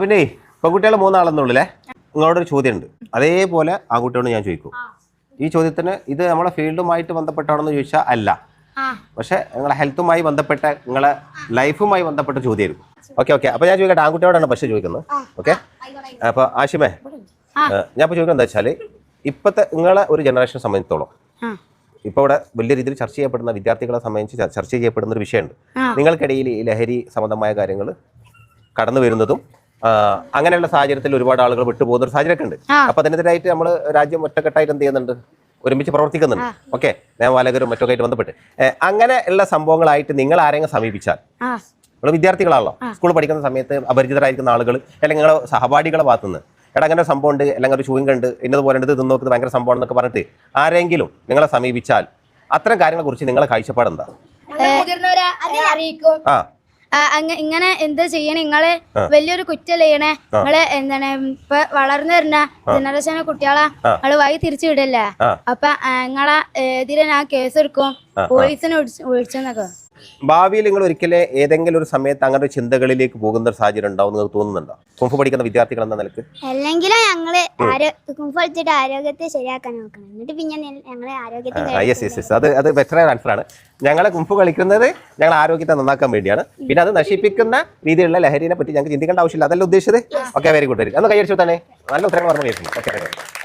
പിന്നെ പെൺകുട്ടികൾ 3 ആളെന്നുള്ളേ നിങ്ങളോടൊരു ചോദ്യമുണ്ട്. അതേപോലെ ആൺകുട്ടിയോട് ഞാൻ ചോദിക്കും. ഈ ചോദ്യത്തിന് ഇത് നമ്മളെ ഫീൽഡുമായിട്ട് ബന്ധപ്പെട്ടാണെന്ന് ചോദിച്ചാൽ അല്ല, പക്ഷെ നിങ്ങളെ ഹെൽത്തുമായി ബന്ധപ്പെട്ട നിങ്ങളെ ലൈഫുമായി ബന്ധപ്പെട്ട ചോദ്യമായിരിക്കും. ഓക്കെ. അപ്പോൾ ഞാൻ ചോദിക്കട്ടെ, ആൺകുട്ടിയോടാണ് പക്ഷേ ചോദിക്കുന്നത്. ഓക്കെ. അപ്പോൾ ആഷിമേ, ഞാൻ ഇപ്പോൾ ചോദിക്കുന്നത് എന്താ വെച്ചാൽ, ഇപ്പോഴത്തെ നിങ്ങളെ ഒരു ജനറേഷനെ സംബന്ധിച്ചിടത്തോളം ഇപ്പോൾ ഇവിടെ വലിയ രീതിയിൽ ചർച്ച ചെയ്യപ്പെടുന്ന, വിദ്യാർത്ഥികളെ സംബന്ധിച്ച് ചർച്ച ചെയ്യപ്പെടുന്ന ഒരു വിഷയമുണ്ട്. നിങ്ങൾക്കിടയിൽ ഈ ലഹരി സംബന്ധമായ കാര്യങ്ങൾ കടന്നു വരുന്നതും അങ്ങനെയുള്ള സാഹചര്യത്തിൽ ഒരുപാട് ആളുകൾ വിട്ടുപോകുന്ന ഒരു സാഹചര്യമൊക്കെ ഉണ്ട്. അപ്പോൾ അതിനെതിരായിട്ട് നമ്മൾ രാജ്യം ഒറ്റക്കെട്ടായിട്ട് എന്ത് ചെയ്യുന്നുണ്ട്, ഒരുമിച്ച് പ്രവർത്തിക്കുന്നുണ്ട്. ഓക്കെ, നിയമപാലകരും മറ്റൊക്കെ ആയിട്ട് ബന്ധപ്പെട്ട് അങ്ങനെ ഉള്ള സംഭവങ്ങളായിട്ട് നിങ്ങൾ ആരെങ്കിലും സമീപിച്ചാൽ, നിങ്ങൾ വിദ്യാർത്ഥികളാണല്ലോ, സ്കൂൾ പഠിക്കുന്ന സമയത്ത് അപരിചിതരായിരിക്കുന്ന ആളുകൾ അല്ലെങ്കിൽ നിങ്ങളുടെ സഹപാഠികളെ ഭാഗത്തുനിന്ന് എടാ അങ്ങനെ ഒരു സംഭവം ഉണ്ട്, അല്ലെങ്കിൽ ഒരു ചൂയിങ് ഉണ്ട്, ഇന്നതുപോലെ ഉണ്ട്, ഇത് നോക്കുന്നത് ഭയങ്കര സംഭവം എന്നൊക്കെ പറഞ്ഞിട്ട് ആരെങ്കിലും നിങ്ങളെ സമീപിച്ചാൽ അത്തരം കാര്യങ്ങളെ കുറിച്ച് നിങ്ങളെ കാഴ്ചപ്പാട് എന്താ? ഇങ്ങനെ എന്താ ചെയ്യണേ, നിങ്ങള് വലിയൊരു കുറ്റം ചെയ്യണേ, നിങ്ങള് എന്താണ് ഇപ്പൊ വളർന്നു വരുന്ന ജനറേഷനെ കുട്ടികളെ നിങ്ങള് വഴി തിരിച്ചു വിടല്ലേ, അപ്പൊ നിങ്ങളെ എതിരെ ഞാൻ കേസ് എടുക്കും, പോലീസിനെ വിളിച്ചെന്നൊക്കെ. ഭാവിയിൽ നിങ്ങൾ ഒരിക്കലും ഏതെങ്കിലും ഒരു സമയത്ത് അങ്ങനെ ചിന്തകളിലേക്ക് പോകുന്ന ഒരു സാഹചര്യം ഉണ്ടാവും നിങ്ങൾക്ക് തോന്നുന്നുണ്ടോ, കുംഫു പഠിക്കുന്ന വിദ്യാർത്ഥികൾ എന്ന നിലക്ക്? അല്ലെങ്കിലും ഞങ്ങള് കുംഫു പഠിച്ചിട്ട് ആരോഗ്യത്തെ ശരിയാക്കാൻ നോക്കണം, എന്നിട്ട് പിന്നെ ഞങ്ങളെ ആരോഗ്യത്തെ. അത് ബെറ്റർ ആൻസർ ആണ്. ഞങ്ങളെ കുംഫു കളിക്കുന്നത് ഞങ്ങൾ ആരോഗ്യത്തെ നന്നാക്കാൻ വേണ്ടിയാണ്, പിന്നെ അത് നശിപ്പിക്കുന്ന രീതിയിലുള്ള ലഹരിനെ പറ്റി ഞങ്ങൾക്ക് ചിന്തിക്കേണ്ട ആവശ്യമില്ല, അതല്ല ഉദ്ദേശിച്ചത്. Okay, very good. അന്ന് കൈയടിച്ചു തന്നെ നല്ല ഉത്തരങ്ങൾ പറഞ്ഞു കേൾക്കുന്നു. ഓക്കെ,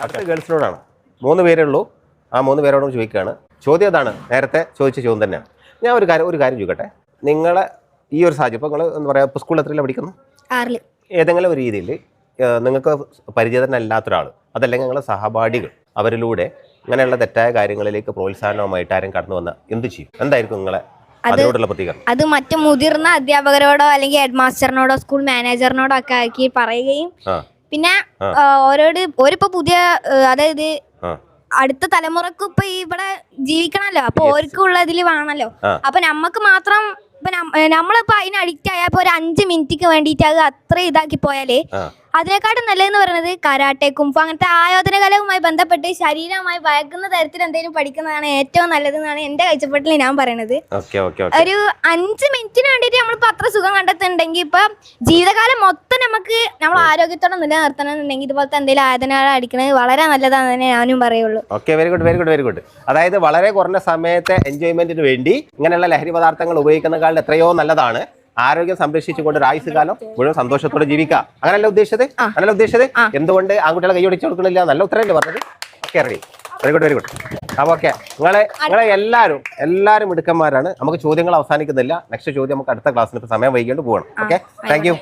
അടുത്ത ഗേൾസിനോടാണ്. 3 പേരേ ഉള്ളൂ. ആ 3 പേരോടും ചോദിക്കുകയാണ്. ചോദ്യം അതാണ്, നേരത്തെ ചോദിച്ച ചോദ്യം തന്നെയാണ്. ഞാൻ ഒരു കാര്യം ചോദിക്കട്ടെ, നിങ്ങളെ ഈ ഒരു സാഹചര്യം ഇപ്പോൾ നിങ്ങൾ എന്താ പറയുക, ഇപ്പോൾ സ്കൂളിൽ എത്രയിലാണ് പഠിക്കുന്നത്? 6. ഏതെങ്കിലും ഒരു രീതിയിൽ നിങ്ങൾക്ക് പരിചിതനല്ലാത്തൊരാൾ, അതല്ലെങ്കിൽ നിങ്ങളുടെ സഹപാഠികൾ, അവരിലൂടെ ഇങ്ങനെയുള്ള തെറ്റായ കാര്യങ്ങളിലേക്ക് പ്രോത്സാഹനവുമായിട്ട് ആരും കടന്നു വന്നാൽ എന്ത് ചെയ്യും? എന്തായിരിക്കും നിങ്ങളെ അതിനോടുള്ള പ്രതികരണം? അത് മറ്റു മുതിർന്ന അധ്യാപകരോടോ അല്ലെങ്കിൽ ഹെഡ് മാസ്റ്ററിനോടോ സ്കൂൾ മാനേജറിനോടോ ഒക്കെ ആക്കി പറയുകയും, പിന്നെ ഓരിപ്പോ പുതിയ, അതായത് അടുത്ത തലമുറക്ക് ഇപ്പൊ ഇവിടെ ജീവിക്കണല്ലോ, അപ്പൊ ഓർക്കുള്ള ഇതില് വേണല്ലോ. അപ്പൊ നമ്മക്ക് മാത്രം ഇപ്പൊ നമ്മളിപ്പോ അതിന് അഡിക്റ്റ് ആയാൽ ഒരു 5 മിനിറ്റിക്ക് വേണ്ടിയിട്ട് അത് അത്ര ഇതാക്കി പോയാല് അതിനെക്കാട്ടും നല്ലതെന്ന് പറയുന്നത് കരാട്ടെ, കുംഫു അങ്ങനത്തെ ആയോധന കലവുമായി ബന്ധപ്പെട്ട് ശരീരമായി വഴക്കുന്ന തരത്തിൽ എന്തെങ്കിലും പഠിക്കുന്നതാണ് ഏറ്റവും നല്ലതെന്നാണ് എന്റെ കാഴ്ചപ്പാട്ടിൽ ഞാൻ പറയണത്. ഒരു 5 മിനിറ്റിന് വേണ്ടിയിട്ട് നമ്മളിപ്പോ അത്ര സുഖം കണ്ടെത്തുന്നുണ്ടെങ്കിൽ ഇപ്പൊ ജീവിതകാലം മൊത്തം നമുക്ക് നമ്മൾ ആരോഗ്യത്തോടെ നിലനിർത്തണമെന്നുണ്ടെങ്കിൽ ഇതുപോലത്തെ എന്തെങ്കിലും ആയോധന അടിക്കുന്നത് വളരെ നല്ലതാണെന്ന് തന്നെ ഞാനും പറയുള്ളൂ. Okay, very good. അതായത് വളരെ കുറഞ്ഞ സമയത്തെ എൻജോയ്മെന്റിന് വേണ്ടി ഇങ്ങനെയുള്ള ലഹരി പദാർത്ഥങ്ങൾ ഉപയോഗിക്കുന്നതിനേക്കാൾ എത്രയോ നല്ലതാണ് ആരോഗ്യം സംരക്ഷിച്ചുകൊണ്ട് ഒരു ആയുസ് കാലം മുഴുവൻ സന്തോഷത്തോടെ ജീവിക്കാം. അങ്ങനല്ല ഉദ്ദേശിച്ചത്? എന്തുകൊണ്ട് ആൺകുട്ടികളെ കൈയൊടിച്ചു കൊടുക്കണില്ല? നല്ല ഉത്തരവല്ലേ പറഞ്ഞത്? Okay, ready. Very good. അപ്പോൾ ഓക്കെ, നിങ്ങളെ എല്ലാവരും മിടുക്കന്മാരാണ്. നമുക്ക് ചോദ്യങ്ങൾ അവസാനിക്കുന്നില്ല. നെക്സ്റ്റ് ചോദ്യം നമുക്ക് അടുത്ത ക്ലാസ്സിൽ ഇപ്പോൾ സമയം വൈകിട്ട് പോകണം. Okay, thank you.